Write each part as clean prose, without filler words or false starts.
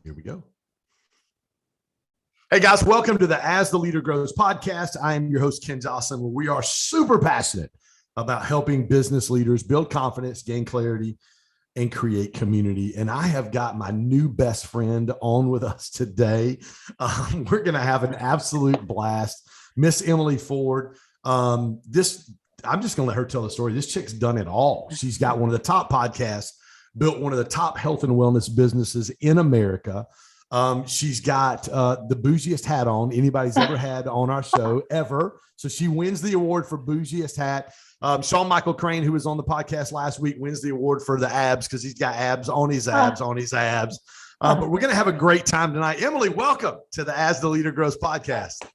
Here we go. Hey guys, welcome to the As the Leader Grows podcast. I am your host, Ken Joslin, where we are super passionate about helping business leaders build confidence, gain clarity, and create community. And I have got my new best friend on with us today. We're going to have an absolute blast. Miss Emily Ford. I'm just going to let her tell the story. This chick's done it all. She's got one of the top podcasts, built one of the top health and wellness businesses in America. She's got the bougiest hat on anybody's ever had on our show ever. So she wins the award for bougiest hat. Sean Michael Crane, who was on the podcast last week, wins the award for the abs because he's got abs on his abs on his abs. But we're going to have a great time tonight. Emily, welcome to the As the Leader Grows podcast.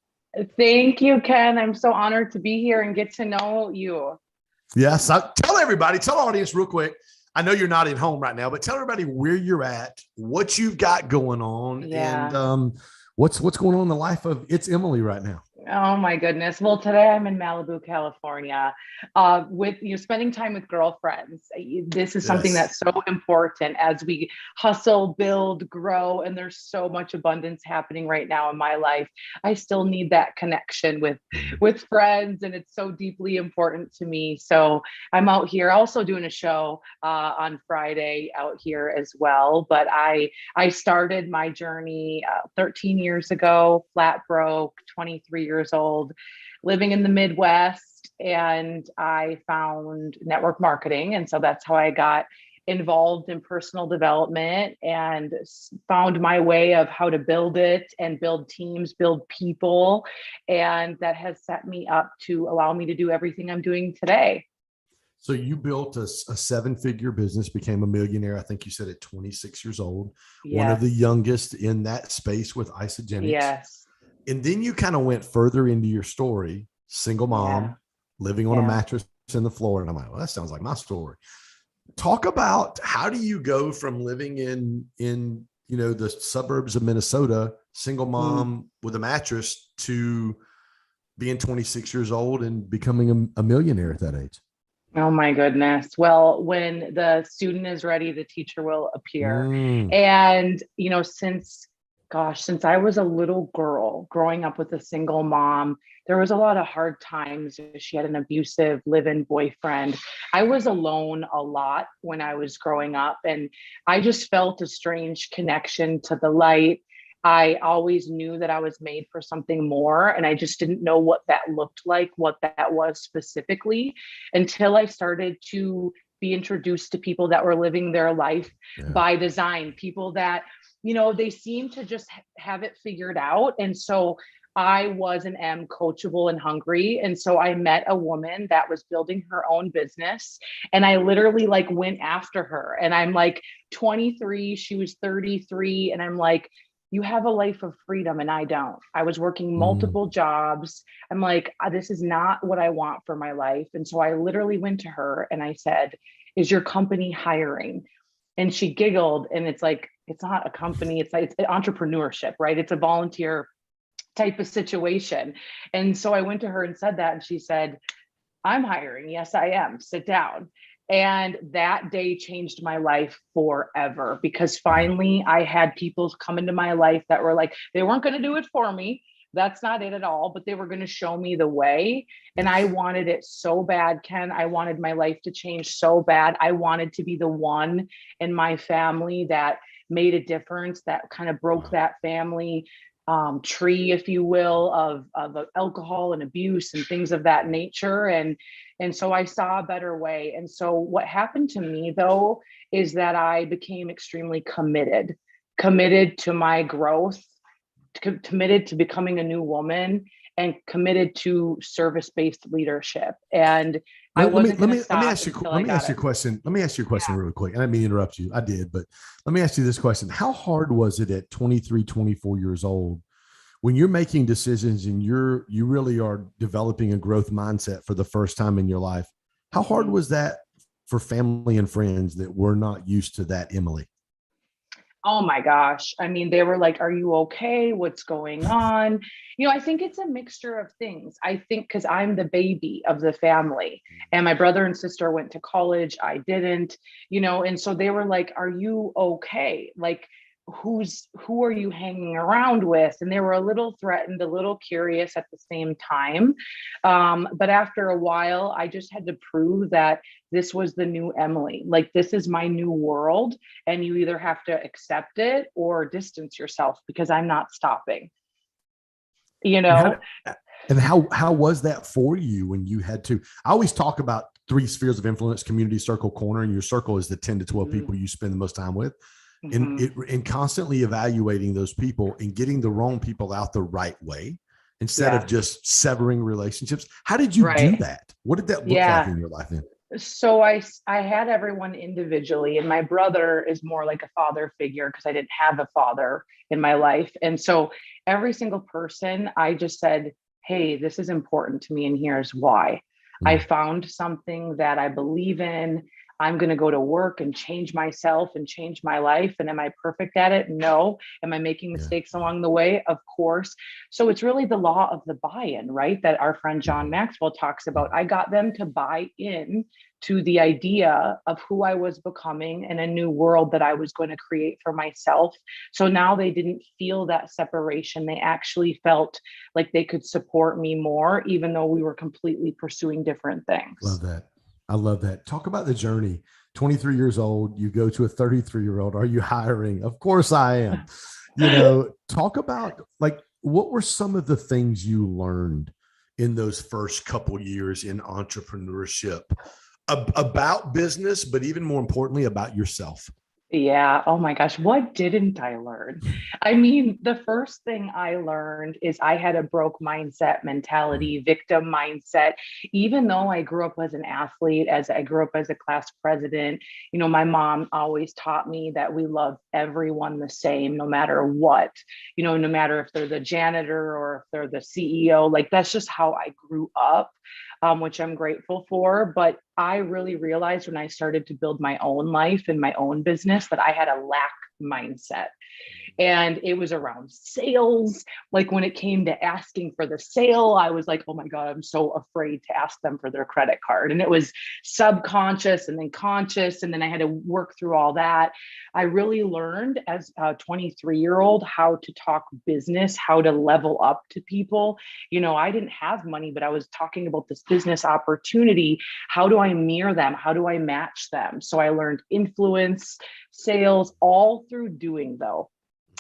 Thank you, Ken. I'm so honored to be here and get to know you. Yes. Tell the audience real quick. I know you're not at home right now, but tell everybody where you're at, what you've got going on, and what's going on in the life of It's Emily right now. Oh my goodness. Well, today I'm in Malibu, California, with spending time with girlfriends. This is something that's so important as we hustle, build, grow, and there's so much abundance happening right now in my life. I still need that connection with friends, and it's so deeply important to me. So I'm out here also doing a show on Friday out here as well. But I started my journey 13 years ago, flat broke, 23 years old, living in the Midwest, and I found network marketing. And so that's how I got involved in personal development and found my way of how to build it and build teams, build people. And that has set me up to allow me to do everything I'm doing today. So you built a seven-figure business, became a millionaire, I think you said at 26 years old, one of the youngest in that space with Isogenics. Yes. And then you kind of went further into your story, single mom, living on a mattress in the floor. And I'm like, well, that sounds like my story. Talk about how do you go from living in the suburbs of Minnesota, single mom with a mattress, to being 26 years old and becoming a millionaire at that age? Oh my goodness. Well, when the student is ready, the teacher will appear. And, since I was a little girl growing up with a single mom, there was a lot of hard times. She had an abusive live-in boyfriend. I was alone a lot when I was growing up, and I just felt a strange connection to the light. I always knew that I was made for something more, and I just didn't know what that looked like, what that was specifically, until I started to be introduced to people that were living their life by design, people that they seem to just have it figured out. And so I was and am coachable and hungry. And so I met a woman that was building her own business, and I literally went after her. And I'm 23, she was 33. And I'm like, you have a life of freedom and I don't. I was working multiple jobs. I'm like, this is not what I want for my life. And so I literally went to her and I said, is your company hiring? And she giggled, and it's not a company. It's entrepreneurship, right? It's a volunteer type of situation. And so I went to her and said that, and she said, I'm hiring. Yes, I am. Sit down. And that day changed my life forever, because finally I had people come into my life that were they weren't going to do it for me. That's not it at all, but they were going to show me the way. And I wanted it so bad, Ken. I wanted my life to change so bad. I wanted to be the one in my family that made a difference, that kind of broke that family tree, if you will, of alcohol and abuse and things of that nature. And so I saw a better way. And so what happened to me, though, is that I became extremely committed to my growth, committed to becoming a new woman, and committed to service-based leadership. And let me ask you a question. Let me ask you a question really quick. And I didn't mean to interrupt you. I did, but let me ask you this question. How hard was it at 23, 24 years old when you're making decisions and you really are developing a growth mindset for the first time in your life? How hard was that for family and friends that were not used to that Emily? Oh my gosh. I mean, they were like, are you okay? What's going on? I think it's a mixture of things. I think because I'm the baby of the family and my brother and sister went to college. I didn't, and so they were like, are you okay? who are you hanging around with? And they were a little threatened, a little curious at the same time. But after a while, I just had to prove that this was the new Emily. Like, this is my new world. And you either have to accept it or distance yourself, because I'm not stopping, you know? And how was that for you when you had to? I always talk about 3 spheres of influence: community, circle, corner, and your circle is the 10 to 12 people you spend the most time with. And constantly evaluating those people and getting the wrong people out the right way instead of just severing relationships. How did you do that? What did that look like in your life then? So I had everyone individually, and my brother is more like a father figure because I didn't have a father in my life. And so every single person, I just said, hey, this is important to me, and here's why. I found something that I believe in. I'm going to go to work and change myself and change my life. And am I perfect at it? No. Am I making mistakes along the way? Of course. So it's really the law of the buy-in, right? That our friend John Maxwell talks about. I got them to buy in to the idea of who I was becoming and a new world that I was going to create for myself. So now they didn't feel that separation. They actually felt like they could support me more, even though we were completely pursuing different things. Love that. I love that. Talk about the journey. 23 years old, you go to a 33-year-old. Are you hiring? Of course I am. Talk about, like, what were some of the things you learned in those first couple years in entrepreneurship about business, but even more importantly, about yourself? Yeah. Oh my gosh. What didn't I learn? I mean, the first thing I learned is I had a broke mindset mentality, victim mindset. Even though I grew up as an athlete, as I grew up as a class president, my mom always taught me that we love everyone the same, no matter what, no matter if they're the janitor or if they're the CEO. Like, that's just how I grew up. Which I'm grateful for. But I really realized when I started to build my own life and my own business that I had a lack mindset. And it was around sales. Like, when it came to asking for the sale, I was like, oh my God, I'm so afraid to ask them for their credit card. And it was subconscious and then conscious. And then I had to work through all that. I really learned as a 23-year-old how to talk business, how to level up to people. I didn't have money, but I was talking about this business opportunity. How do I mirror them? How do I match them? So I learned influence, sales, all through doing, though.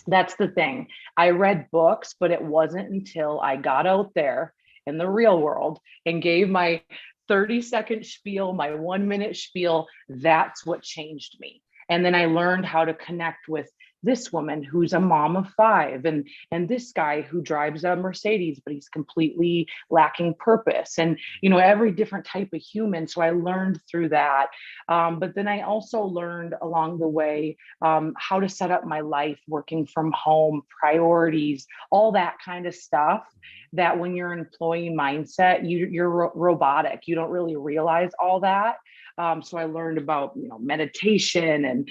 That's the thing. I read books, but it wasn't until I got out there in the real world and gave my 30-second spiel, my 1-minute spiel. That's what changed me. And then I learned how to connect with this woman who's a mom of 5, and this guy who drives a Mercedes, but he's completely lacking purpose, and every different type of human. So I learned through that. But then I also learned along the way how to set up my life, working from home, priorities, all that kind of stuff. That when you're an employee mindset, you're robotic. You don't really realize all that. So I learned about, meditation and,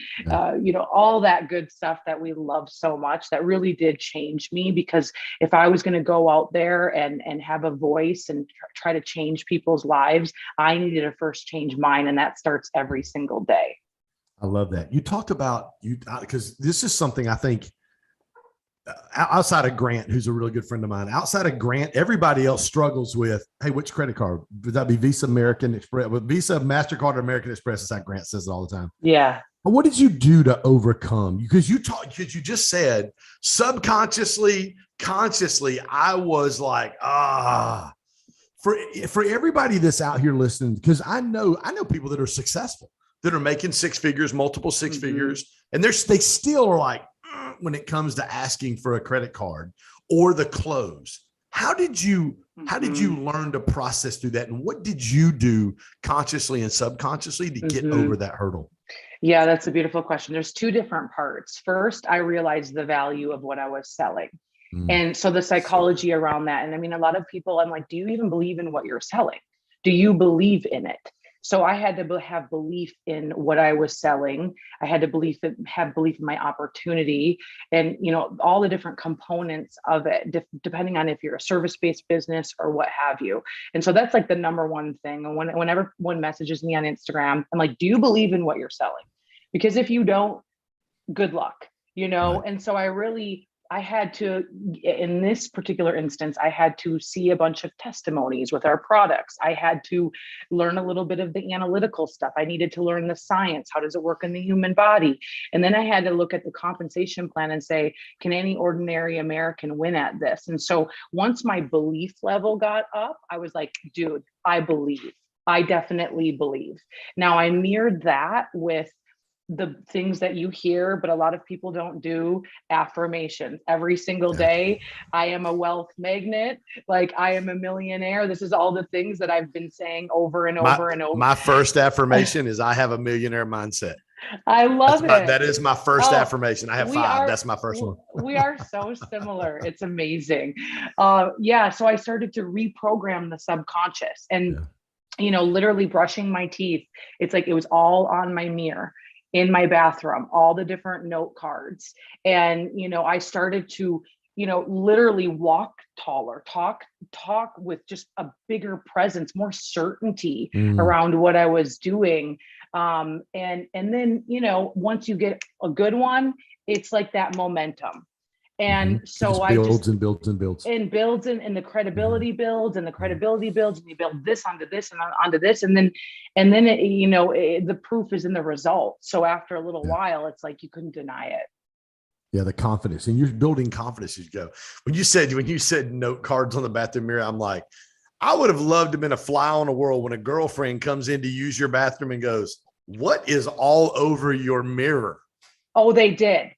all that good stuff that we love so much. That really did change me, because if I was going to go out there and have a voice and try to change people's lives, I needed to first change mine. And that starts every single day. I love that. You talked about because this is something I think outside of Grant, who's a really good friend of mine, outside of Grant, everybody else struggles with, hey, which credit card? Would that be Visa, American Express? With Visa, MasterCard, or American Express? It's like Grant says it all the time. Yeah. But what did you do to overcome? Because you just said subconsciously, consciously, I was like, for everybody that's out here listening, because I know people that are successful, that are making 6 figures, multiple 6 figures, and they still are like, when it comes to asking for a credit card or the close. How did you learn to process through that? And what did you do consciously and subconsciously to get over that hurdle? Yeah, that's a beautiful question. There's 2 different parts. First, I realized the value of what I was selling. And so the psychology around that. And I mean, a lot of people, I'm like, do you even believe in what you're selling? Do you believe in it? So I had to have belief in what I was selling. I had to have belief in my opportunity, and all the different components of it, depending on if you're a service-based business or what have you. And so that's like the number one thing. And whenever one messages me on Instagram, I'm like, do you believe in what you're selling? Because if you don't, good luck. Right. And so I had to, in this particular instance, I had to see a bunch of testimonies with our products. I had to learn a little bit of the analytical stuff. I needed to learn the science. How does it work in the human body? And then I had to look at the compensation plan and say, can any ordinary American win at this? And so once my belief level got up, I was like, dude, I believe. I definitely believe. Now I mirrored that with the things that you hear, but a lot of people don't do: affirmations every single day. I am a wealth magnet. Like, I am a millionaire. This is all the things that I've been saying over and over and over. My first affirmation is I have a millionaire mindset. I love it. That is my first affirmation. I have 5. That's my first one. We are so similar. It's amazing. So I started to reprogram the subconscious, and literally brushing my teeth. It's like it was all on my mirror in my bathroom, all the different note cards. And, I started to, literally walk taller, talk with just a bigger presence, more certainty around what I was doing. And then, once you get a good one, it's like that momentum. And so it builds and builds and the credibility builds, and the credibility builds, and you build this onto this and onto this. And then the proof is in the result. So after a little while, it's like, you couldn't deny it. Yeah. The confidence, and you're building confidence as you go. When you said note cards on the bathroom mirror, I'm like, I would have loved to have been a fly on the wall when a girlfriend comes in to use your bathroom and goes, what is all over your mirror? Oh, they did.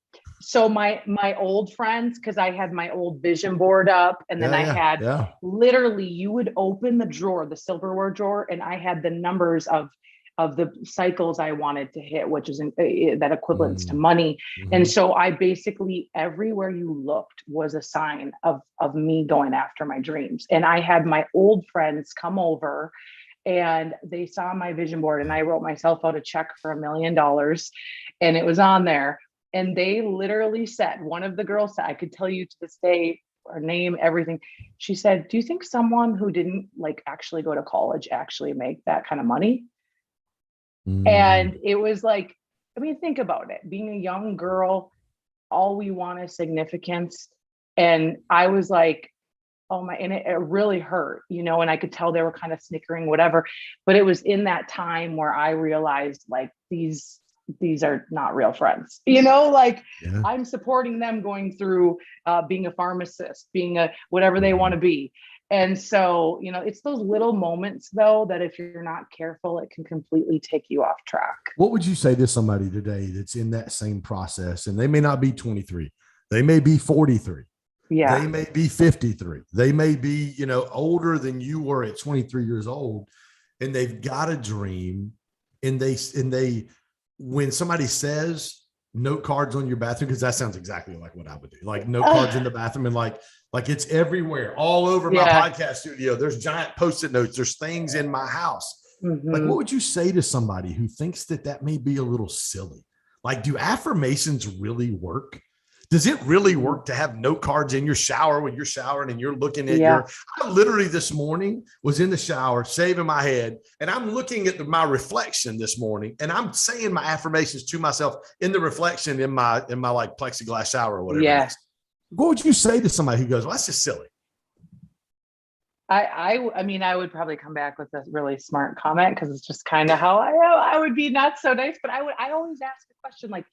So my old friends, because I had my old vision board up, and then literally, you would open the drawer, the silverware drawer, and I had the numbers of the cycles I wanted to hit, which is that equivalence to money. And so I basically, everywhere you looked was a sign of me going after my dreams. And I had my old friends come over, and they saw my vision board, and I wrote myself out a check for $1 million, and it was on there. And they literally said, one of the girls said, I could tell you to this day, her name, everything. She said, do you think someone who didn't actually go to college actually make that kind of money? And it was like, think about it. Being a young girl, all we want is significance. And I was like, oh my, and it really hurt, and I could tell they were kind of snickering, whatever. But it was in that time where I realized, these are not real friends, I'm supporting them going through being a pharmacist, being a whatever they want to be. And so, it's those little moments, though, that if you're not careful, it can completely take you off track. What would you say to somebody today that's in that same process? And they may not be 23, they may be 43. Yeah. They may be 53. They may be, older than you were at 23 years old, and they've got a dream, and they when somebody says note cards on your bathroom, because that sounds exactly like what I would do, like note cards in the bathroom, and like it's everywhere, all over my podcast studio. There's giant Post-it notes. There's things in my house. Like, what would you say to somebody who thinks that may be a little silly? Like, do affirmations really work? Does it really work to have note cards in your shower when you're showering and you're looking at I literally this morning was in the shower, shaving my head, and I'm looking at my reflection this morning, and I'm saying my affirmations to myself in the reflection in my like plexiglass shower or whatever. Yeah. What would you say to somebody who goes, well, that's just silly? I would probably come back with a really smart comment, because it's just kind of how I would be, not so nice, but I always ask the question, like,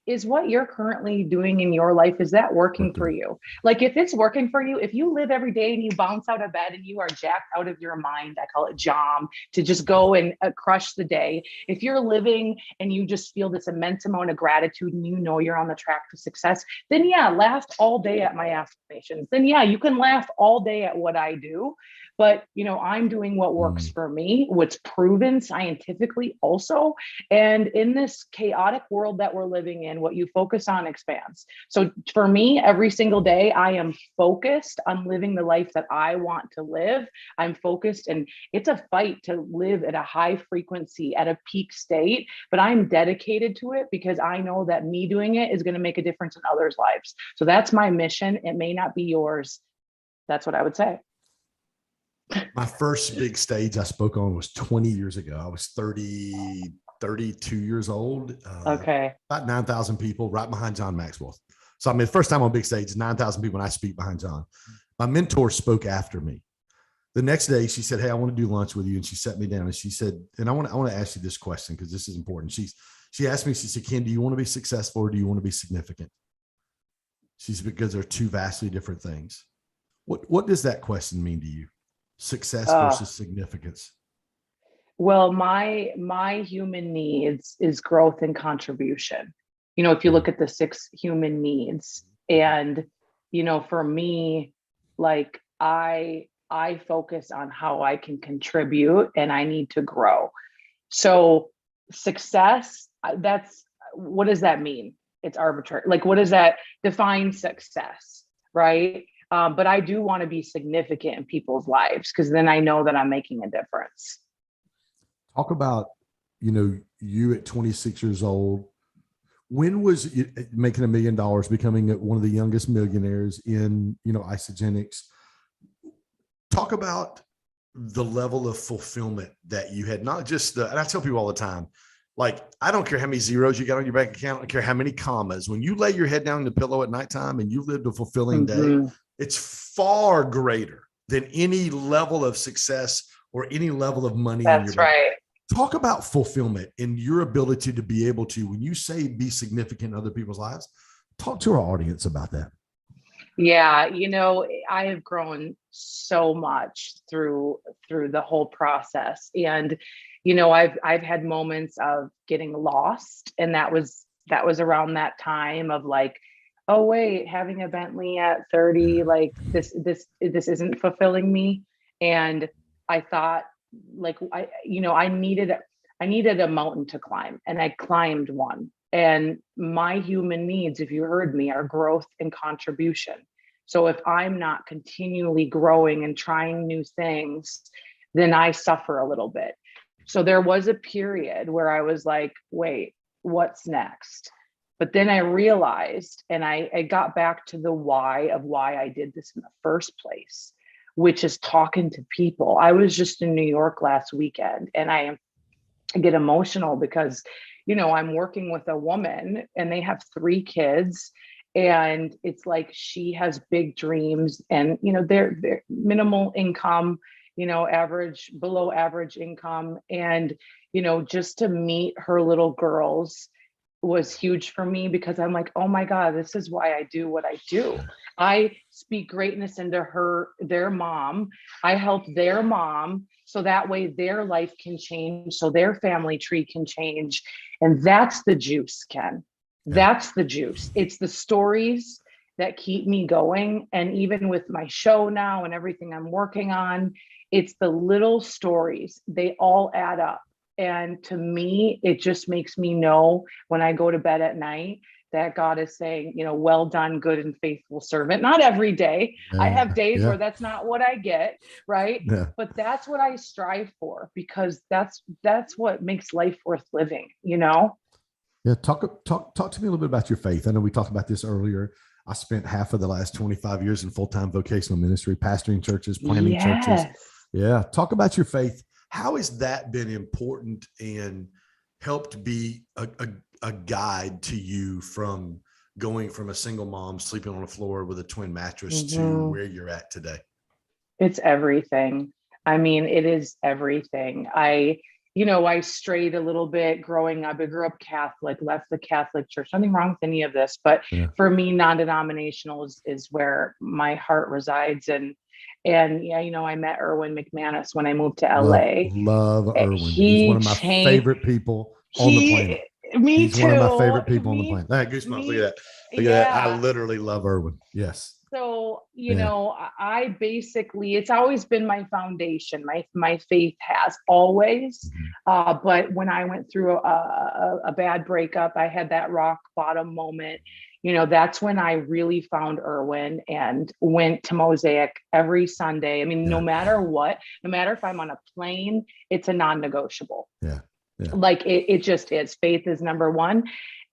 is what you're currently doing in your life, is that working for you? Like, if it's working for you, if you live every day and you bounce out of bed and you are jacked out of your mind, I call it jam, to just go and crush the day. If you're living and you just feel this immense amount of gratitude, and you're on the track to success, then laugh all day at my affirmations. Then you can laugh all day at what I do. But, I'm doing what works for me, what's proven scientifically also. And in this chaotic world that we're living in, what you focus on expands. So for me, every single day, I am focused on living the life that I want to live. I'm focused, and it's a fight to live at a high frequency, at a peak state, but I'm dedicated to it, because I know that me doing it is going to make a difference in others' lives. So that's my mission. It may not be yours. That's what I would say. My first big stage I spoke on was 20 years ago. I was 30, 32 years old. Okay. About 9,000 people, right behind John Maxwell. So, I mean, the first time on big stage, 9,000 people, and I speak behind John. My mentor spoke after me. The next day, she said, "Hey, I want to do lunch with you." And she sat me down and she said, and I want to ask you this question because this is important. She asked me, she said, "Ken, do you want to be successful or do you want to be significant?" She said, because they're two vastly different things. What does that question mean to you? Success versus significance? Well, my human needs is growth and contribution. If you look at the 6 human needs, and for me, like I focus on how I can contribute and I need to grow. So success, what does that mean? It's arbitrary. Like, what does that define success? Right. But I do want to be significant in people's lives because then I know that I'm making a difference. Talk about, you at 26 years old. When was it making $1 million, becoming one of the youngest millionaires in, Isagenix? Talk about the level of fulfillment that you had, not just and I tell people all the time, like, I don't care how many zeros you got on your bank account. I don't care how many commas. When you lay your head down on the pillow at nighttime and you lived a fulfilling day, it's far greater than any level of success or any level of money. That's right. Talk about fulfillment and your ability to be able to, when you say be significant in other people's lives, talk to our audience about that. Yeah, I have grown so much through the whole process. And, I've had moments of getting lost. And that was around that time of like, oh wait, having a Bentley at 30, like this isn't fulfilling me. And I thought, like, I needed a mountain to climb, and I climbed one. And my human needs, if you heard me, are growth and contribution. So if I'm not continually growing and trying new things, then I suffer a little bit. So there was a period where I was like, wait, what's next? But then I realized, and I got back to the why of why I did this in the first place, which is talking to people. I was just in New York last weekend, and I get emotional because, I'm working with a woman and they have 3 kids, and it's like she has big dreams, and they're minimal income, average, below average income, and just to meet her little girls was huge for me, because I'm like, oh my God, this is why I do what I do. I speak greatness into their mom. I help their mom, so that way their life can change, so their family tree can change. And that's the juice, Ken. That's the juice. It's the stories that keep me going. And even with my show now and everything I'm working on, it's the little stories. They all add up. And to me, it just makes me know when I go to bed at night that God is saying, well done, good and faithful servant. Not every day. I have days where that's not what I get, right? Yeah. But that's what I strive for, because that's what makes life worth living, Yeah. Talk to me a little bit about your faith. I know we talked about this earlier. I spent half of the last 25 years in full-time vocational ministry, pastoring churches, planting churches. Yeah. Talk about your faith. How has that been important and helped be a guide to you from going from a single mom sleeping on the floor with a twin mattress to where you're at today? It's everything. I mean, it is everything. I strayed a little bit growing up. I grew up Catholic, left the Catholic Church. Nothing wrong with any of this, but for me, non-denominational is where my heart resides. And I met Erwin McManus when I moved to LA. Love Erwin. He's one of my favorite people on the planet. Me too. He's one of my favorite people on the planet. Goosebumps. Look at that. Look at that. I literally love Erwin. Yes. So, I basically, it's always been my foundation. My faith has always, but when I went through a bad breakup, I had that rock bottom moment. That's when I really found Erwin and went to Mosaic every Sunday. I mean, no matter what, no matter if I'm on a plane, it's a non-negotiable. Yeah. Like it just is. Faith is number one.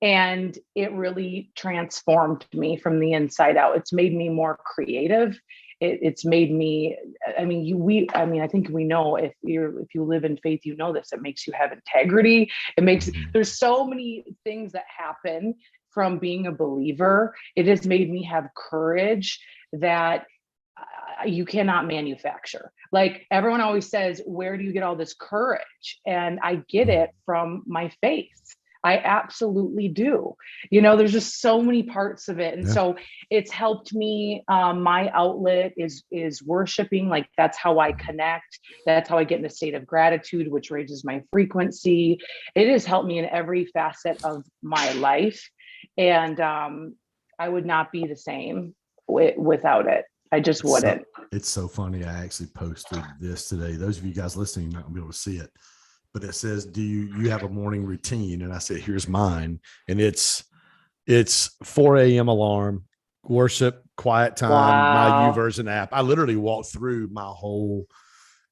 And it really transformed me from the inside out. It's made me more creative. it's made me, I mean, I think we know, if you live in faith, you know this, it makes you have integrity. It makes, there's so many things that happen from being a believer. It has made me have courage that you cannot manufacture. Like everyone always says, where do you get all this courage? And I get it from my faith. I absolutely do. There's just so many parts of it. And so it's helped me. My outlet is worshiping. Like that's how I connect. That's how I get in a state of gratitude, which raises my frequency. It has helped me in every facet of my life. And I would not be the same without it. I just wouldn't. It's so funny. I actually posted this today. Those of you guys listening, you're not gonna be able to see it, but it says, do you have a morning routine? And I said, here's mine. And it's 4 a.m. alarm, worship, quiet time, my YouVersion app. I literally walk through my whole,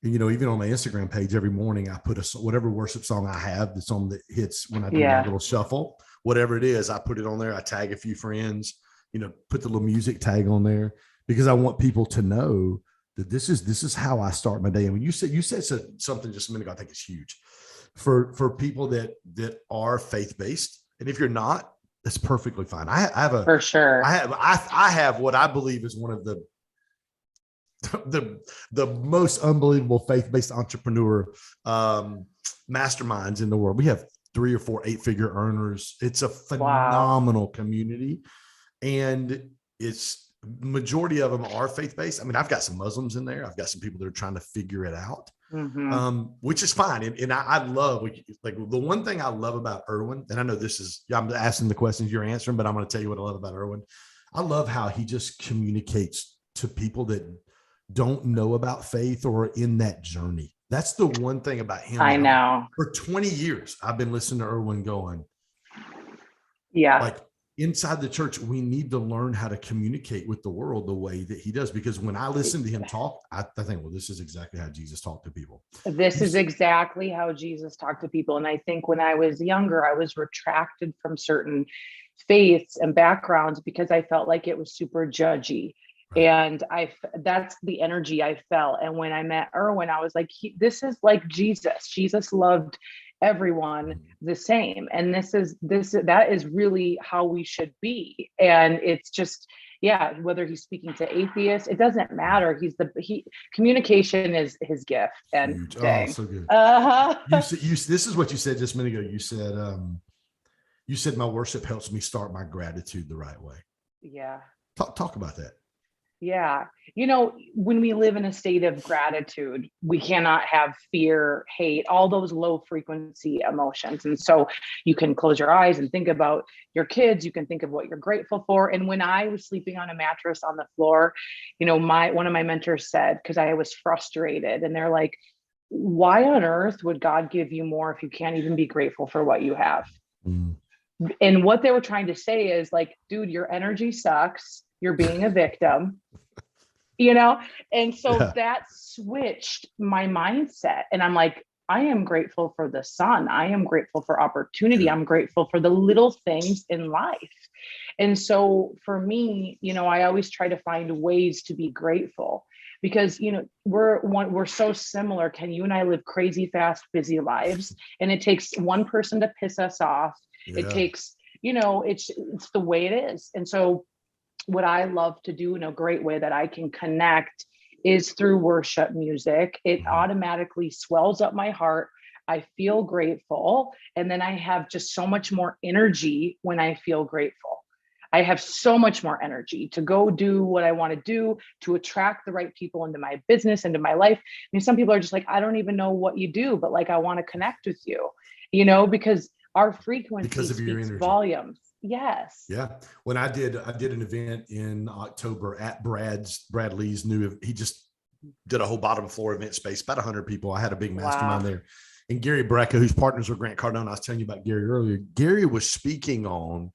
even on my Instagram page every morning, I put whatever worship song I have that's on that hits when I do my little shuffle, whatever it is, I put it on there. I tag a few friends, put the little music tag on there, because I want people to know that this is how I start my day. And when you said something just a minute ago, I think it's huge for people that are faith-based. And if you're not, that's perfectly fine. I have for sure. I have what I believe is one of the most unbelievable faith-based entrepreneur masterminds in the world. We have 3 or 4 8-figure earners. It's a phenomenal community, and it's majority of them are faith-based. I mean, I've got some Muslims in there. I've got some people that are trying to figure it out, which is fine. And I love, like, the one thing I love about Erwin, and I know I'm asking the questions you're answering, but I'm going to tell you what I love about Erwin. I love how he just communicates to people that don't know about faith or are in that journey. That's the one thing about him. I know. For 20 years, I've been listening to Erwin going, like, inside the church, we need to learn how to communicate with the world the way that he does. Because when I listen to him talk, I think, well, this is exactly how Jesus talked to people. This is exactly how Jesus talked to people. And I think when I was younger, I was retracted from certain faiths and backgrounds because I felt like it was super judgy. Right. And that's the energy I felt. And when I met Erwin, I was like, this is like Jesus. Jesus loved everyone the same, and that is really how we should be. And it's just, whether he's speaking to atheists, it doesn't matter. Communication is his gift. And so good. This is what you said just a minute ago. You said my worship helps me start my gratitude the right way. Talk about that. When we live in a state of gratitude, we cannot have fear, hate, all those low frequency emotions. And so you can close your eyes and think about your kids. You can think of what you're grateful for. And when I was sleeping on a mattress on the floor, one of my mentors said, because I was frustrated, and they're like, why on earth would God give you more if you can't even be grateful for what you have? And what they were trying to say is like, dude, your energy sucks. You're being a victim, And so that switched my mindset. And I'm like, I am grateful for the sun. I am grateful for opportunity. I'm grateful for the little things in life. And so for me, I always try to find ways to be grateful, because, we're so similar. Ken, you and I live crazy fast, busy lives, and it takes one person to piss us off. It takes, it's the way it is. And so what I love to do in a great way that I can connect is through worship music. It automatically swells up my heart. I feel grateful. And then I have just so much more energy when I feel grateful. I have so much more energy to go do what I want to do, to attract the right people into my business, into my life. I mean, some people are just like, I don't even know what you do, but like, I want to connect with you, because our frequency speaks volumes. Yes. Yeah. When I did an event in October at Brad Lee's he just did a whole bottom floor event space, about 100 people. I had a big mastermind there. And Gary Brecka, who's partners with Grant Cardone, I was telling you about Gary earlier. Gary was speaking on,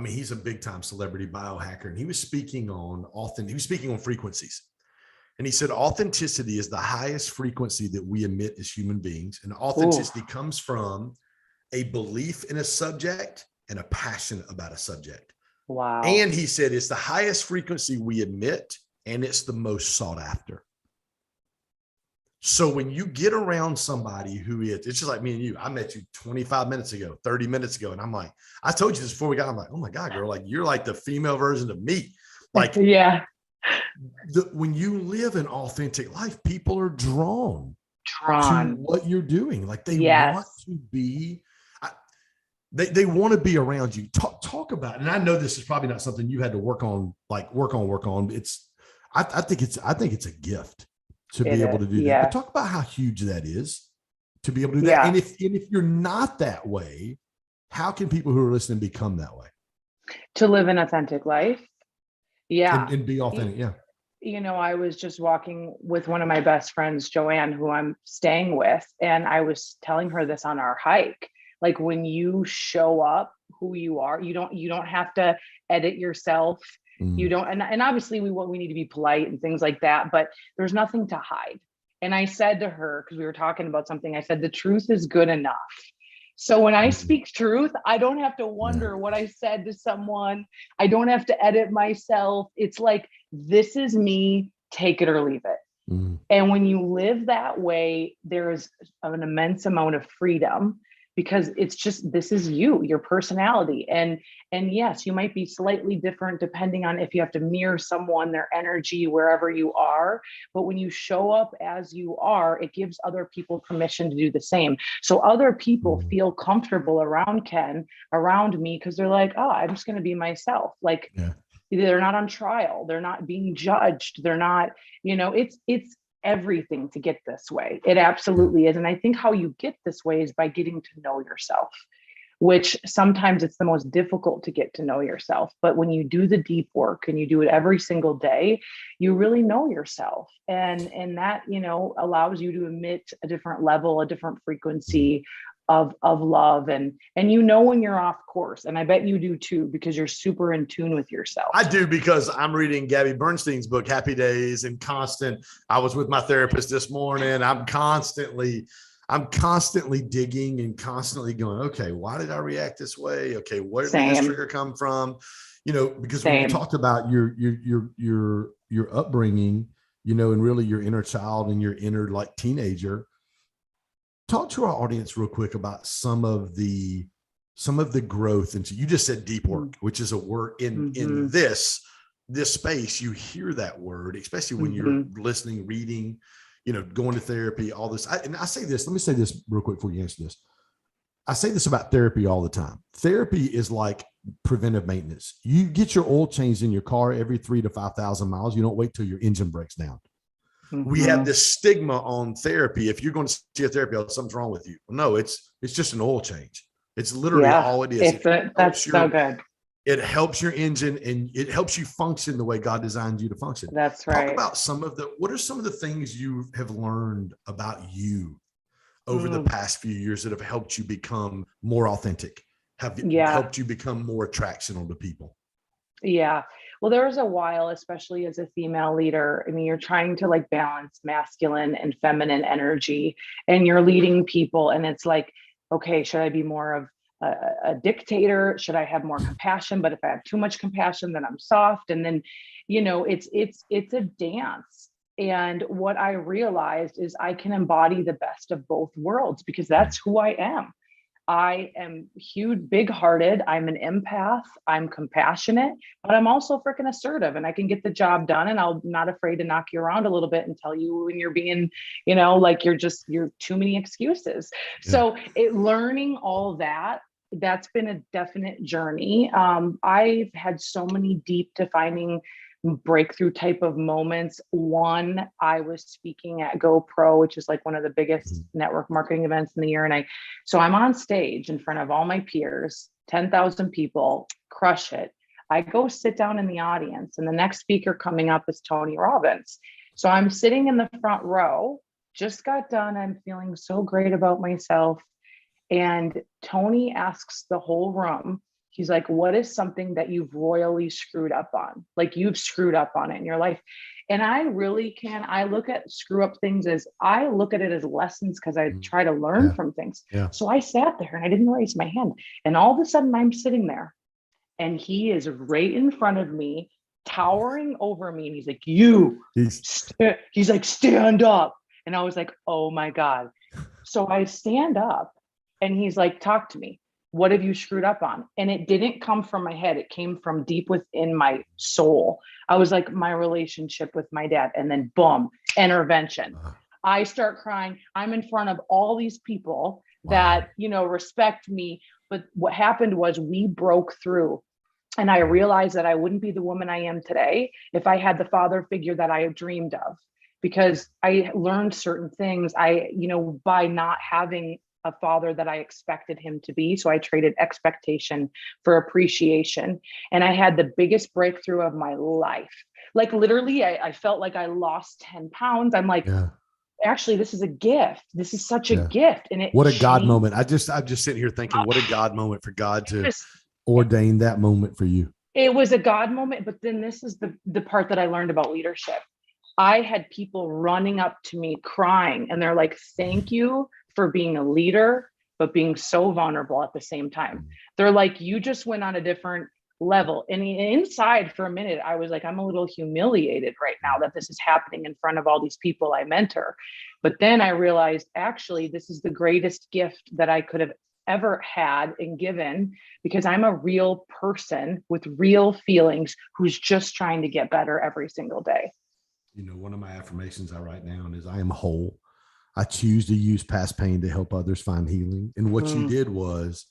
he's a big time celebrity biohacker, and he was speaking on frequencies. And he said, authenticity is the highest frequency that we emit as human beings. And authenticity comes from a belief in a subject and a passion about a subject. Wow. And he said, it's the highest frequency we emit, and it's the most sought after. So when you get around somebody who is, it's just like me and you. I met you 25 minutes ago, 30 minutes ago. And I'm like, I told you this before we got, I'm like, oh my God, girl, like you're like the female version of me. Like, yeah, when you live an authentic life, people are drawn to drawn. what you're doing. Like they Yes. want to be, they want to be around you. Talk about it. And I know this is probably not something you had to work on. It's, I think it's a gift to be able to do that. But talk about how huge that is to be able to do that. And if you're not that way, how can people who are listening become that way? To live an authentic life. Yeah. And be authentic. Yeah. You know, I was just walking with one of my best friends, Joanne, who I'm staying with, and I was telling her this on our hike. Like when you show up who you are, you don't have to edit yourself. You don't, and obviously we need to be polite and things like that, but there's nothing to hide. And I said to her, because we were talking about something, I said, the truth is good enough. So when I speak truth, I don't have to wonder what I said to someone. I don't have to edit myself. It's like, this is me, take it or leave it. And when you live that way, there is an immense amount of freedom, because it's just, this is you, your personality. And yes, you might be slightly different depending on if you have to mirror someone, their energy, wherever you are. But when you show up as you are, it gives other people permission to do the same. So other people feel comfortable around me, because they're like, oh, I'm just going to be myself. Like, they're not on trial. They're not being judged. They're not, it's everything to get this way. It absolutely is. And I think how you get this way is by getting to know yourself, which sometimes it's the most difficult to get to know yourself. But when you do the deep work and you do it every single day, you really know yourself. And that, allows you to emit a different level, a different frequency of love. And when you're off course. And I bet you do too, because you're super in tune with yourself. I do, because I'm reading Gabby Bernstein's book, Happy Days, and I was with my therapist this morning. I'm constantly digging and constantly going, okay, why did I react this way? Okay, where did this trigger come from? Because when you talked about your upbringing, and really your inner child and your inner like teenager, talk to our audience real quick about some of the growth. And you just said deep work, which is a word in this space. You hear that word, especially when you're listening, reading, going to therapy, all this. Let me say this real quick before you answer this. I say this about therapy all the time. Therapy is like preventive maintenance. You get your oil changed in your car every 3,000 to 5,000 miles. You don't wait till your engine breaks down. We have this stigma on therapy. If you're going to see a therapist, something's wrong with you. No, it's just an oil change. It's literally all it is. That's so good. It helps your engine and it helps you function the way God designed you to function. That's right. Talk about what are some of the things you have learned about you over the past few years that have helped you become more authentic, helped you become more attractional to people? Yeah. Well, there was a while, especially as a female leader, I mean, you're trying to like balance masculine and feminine energy, and you're leading people. And it's like, okay, should I be more of a dictator? Should I have more compassion? But if I have too much compassion, then I'm soft. And then, it's a dance. And what I realized is I can embody the best of both worlds, because that's who I am. I am huge, big-hearted. I'm an empath. I'm compassionate, but I'm also freaking assertive, and I can get the job done. And I'm not afraid to knock you around a little bit and tell you when you're being, like you're too many excuses. Yeah. So learning all that's been a definite journey. I've had so many deep defining breakthrough type of moments. One, I was speaking at GoPro, which is like one of the biggest network marketing events in the year. And so I'm on stage in front of all my peers, 10,000 people, crush it. I go sit down in the audience, and the next speaker coming up is Tony Robbins. So I'm sitting in the front row, just got done. I'm feeling so great about myself. And Tony asks the whole room, he's like, what is something that you've royally screwed up on? Like you've screwed up on it in your life. And I look at screw up things I look at it as lessons, because I try to learn from things. Yeah. So I sat there and I didn't raise my hand. And all of a sudden I'm sitting there and he is right in front of me towering over me. And he's like, he's like, stand up. And I was like, oh my God. So I stand up and he's like, talk to me. What have you screwed up on? And it didn't come from my head. It came from deep within my soul. I was like, my relationship with my dad. And then boom, intervention. I start crying. I'm in front of all these people that, respect me. But what happened was we broke through. And I realized that I wouldn't be the woman I am today if I had the father figure that I dreamed of, because I learned certain things by not having a father that I expected him to be. So I traded expectation for appreciation. And I had the biggest breakthrough of my life. Like literally, I felt like I lost 10 pounds. I'm like, actually, this is a gift. This is such a gift. And what a God moment. I'm just sitting here thinking, what a God moment for God to ordain that moment for you. It was a God moment. But then this is the part that I learned about leadership. I had people running up to me crying, and they're like, thank you for being a leader, but being so vulnerable at the same time. They're like, you just went on a different level. And inside for a minute, I was like, I'm a little humiliated right now that this is happening in front of all these people I mentor. But then I realized, actually, this is the greatest gift that I could have ever had and given, because I'm a real person with real feelings who's just trying to get better every single day. One of my affirmations I write down is, I am whole. I choose to use past pain to help others find healing. And what you did was,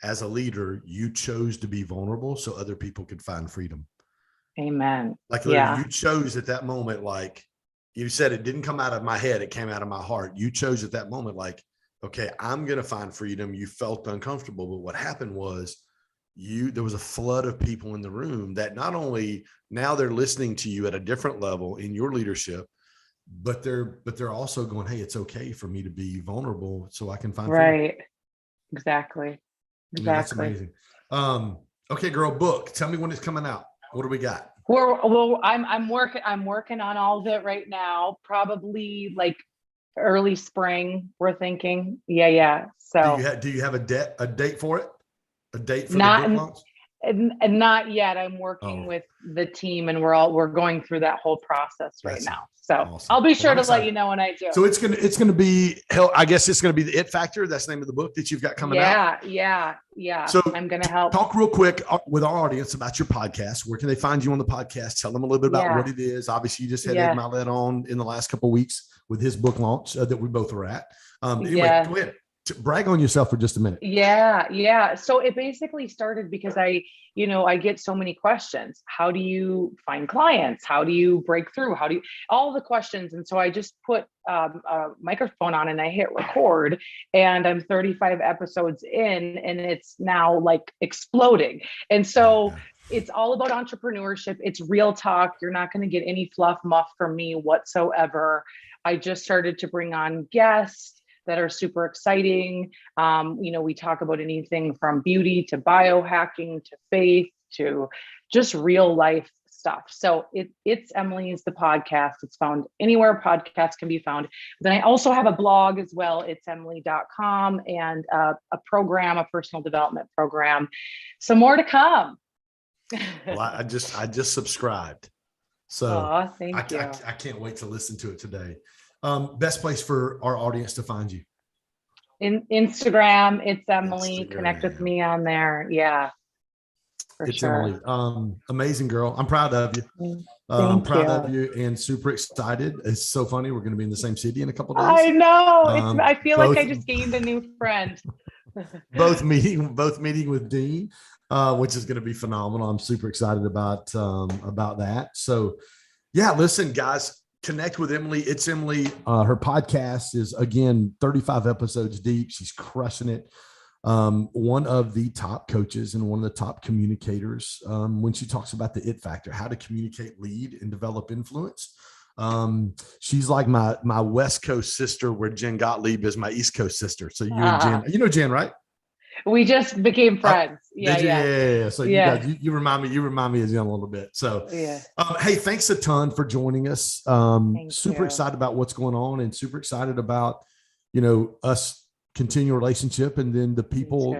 as a leader, you chose to be vulnerable so other people could find freedom. Amen. Like you chose at that moment, like you said, it didn't come out of my head. It came out of my heart. You chose at that moment, like, okay, I'm going to find freedom. You felt uncomfortable, but what happened was there was a flood of people in the room that not only now they're listening to you at a different level in your leadership, but they're also going, hey, it's okay for me to be vulnerable so I can find freedom. Exactly. That's amazing. Okay, girl, book. Tell me when it's coming out. What do we got? I'm working on all of it right now. Probably like early spring, we're thinking. Yeah. So do you have a date for it? A date for the book launch? And not yet. I'm working with the team, and we're going through that whole process right now. So awesome. I'll be sure to let you know when I do. So it's gonna be hell. I guess it's gonna be the It Factor. That's the name of the book that you've got coming out. Yeah. So I'm gonna help. Talk real quick with our audience about your podcast. Where can they find you on the podcast? Tell them a little bit about what it is. Obviously, you just had Ed Mylett on in the last couple of weeks with his book launch that we both were at. Anyway, go ahead. Brag on yourself for just a minute. Yeah. So it basically started because I get so many questions. How do you find clients? How do you break through? All the questions. And so I just put a microphone on and I hit record, and I'm 35 episodes in, and it's now like exploding. And so it's all about entrepreneurship. It's real talk. You're not going to get any fluff muff from me whatsoever. I just started to bring on guests that are super exciting. We talk about anything from beauty to biohacking to faith to just real life stuff. So it's Emily's the podcast. It's found anywhere podcasts can be found. Then I also have a blog as well. It's emily.com, and a personal development program. So more to come. Well, I just subscribed. So thank you. I can't wait to listen to it today. Best place for our audience to find you? In Instagram, it's Emily. Connect with me on there. Yeah, for sure. Emily. Amazing girl. I'm proud of you. I'm proud of you and super excited. It's so funny. We're going to be in the same city in a couple of days. I know. I feel like I just gained a new friend. both meeting with Dean, which is going to be phenomenal. I'm super excited about that. So yeah, listen, guys. Connect with Emily. It's Emily. Her podcast is, again, 35 episodes deep. She's crushing it. One of the top coaches and one of the top communicators when she talks about the It Factor, how to communicate, lead, and develop influence. She's like my West Coast sister, where Jen Gottlieb is my East Coast sister. So you and Jen, you know Jen, right? We just became friends. Yeah. So you guys, you remind me as Jen a little bit. So hey, thanks a ton for joining us. Super excited about what's going on, and super excited about us continue a relationship. And then the people,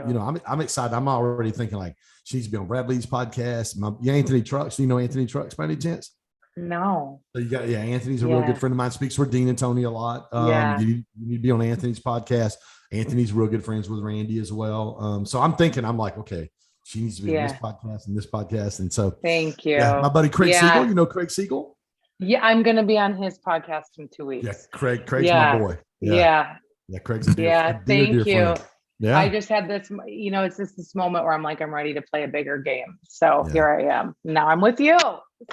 I'm excited. I'm already thinking like, she needs to be on Bradley's podcast. Anthony Trucks. Do you know Anthony Trucks by any chance? No. So you got, Anthony's a real good friend of mine. Speaks with Dean and Tony a lot. You need to be on Anthony's podcast. Anthony's real good friends with Randy as well. So I'm thinking, I'm like, okay, she needs to be on this podcast and this podcast. And so thank you. My buddy Craig Siegel, you know Craig Siegel? Yeah, I'm going to be on his podcast in 2 weeks. Yeah, Craig's my boy. Yeah, Craig's a dear, thank you. Friend. Yeah. I just had this, it's just this moment where I'm like, I'm ready to play a bigger game. So here I am. Now I'm with you.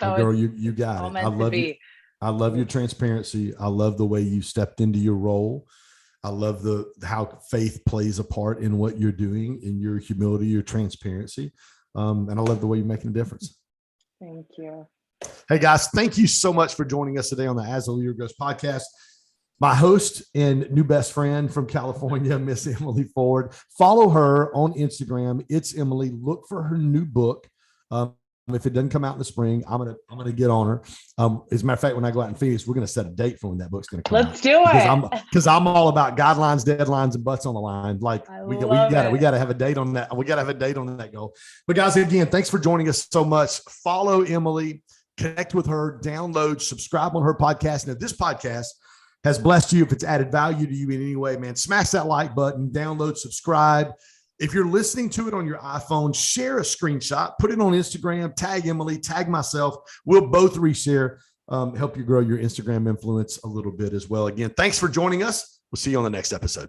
So girl, you got it. I love you. I love your transparency. I love the way you stepped into your role. I love how faith plays a part in what you're doing, in your humility, your transparency. And I love the way you're making a difference. Thank you. Hey guys, thank you so much for joining us today on the As the Leader Grows podcast. My host and new best friend from California, Miss Emily Ford. Follow her on Instagram. It's Emily. Look for her new book. If it doesn't come out in the spring, I'm gonna get on her. As a matter of fact, when I go out in Phoenix, we're gonna set a date for when that book's gonna come out. Let's do it. Because I'm all about guidelines, deadlines, and butts on the line. Like we gotta have a date on that. We gotta have a date on that goal. But guys, again, thanks for joining us so much. Follow Emily, connect with her, download, subscribe on her podcast. And if this podcast has blessed you, if it's added value to you in any way, man, smash that like button, download, subscribe. If you're listening to it on your iPhone, share a screenshot, put it on Instagram, tag Emily, tag myself. We'll both reshare, help you grow your Instagram influence a little bit as well. Again, thanks for joining us. We'll see you on the next episode.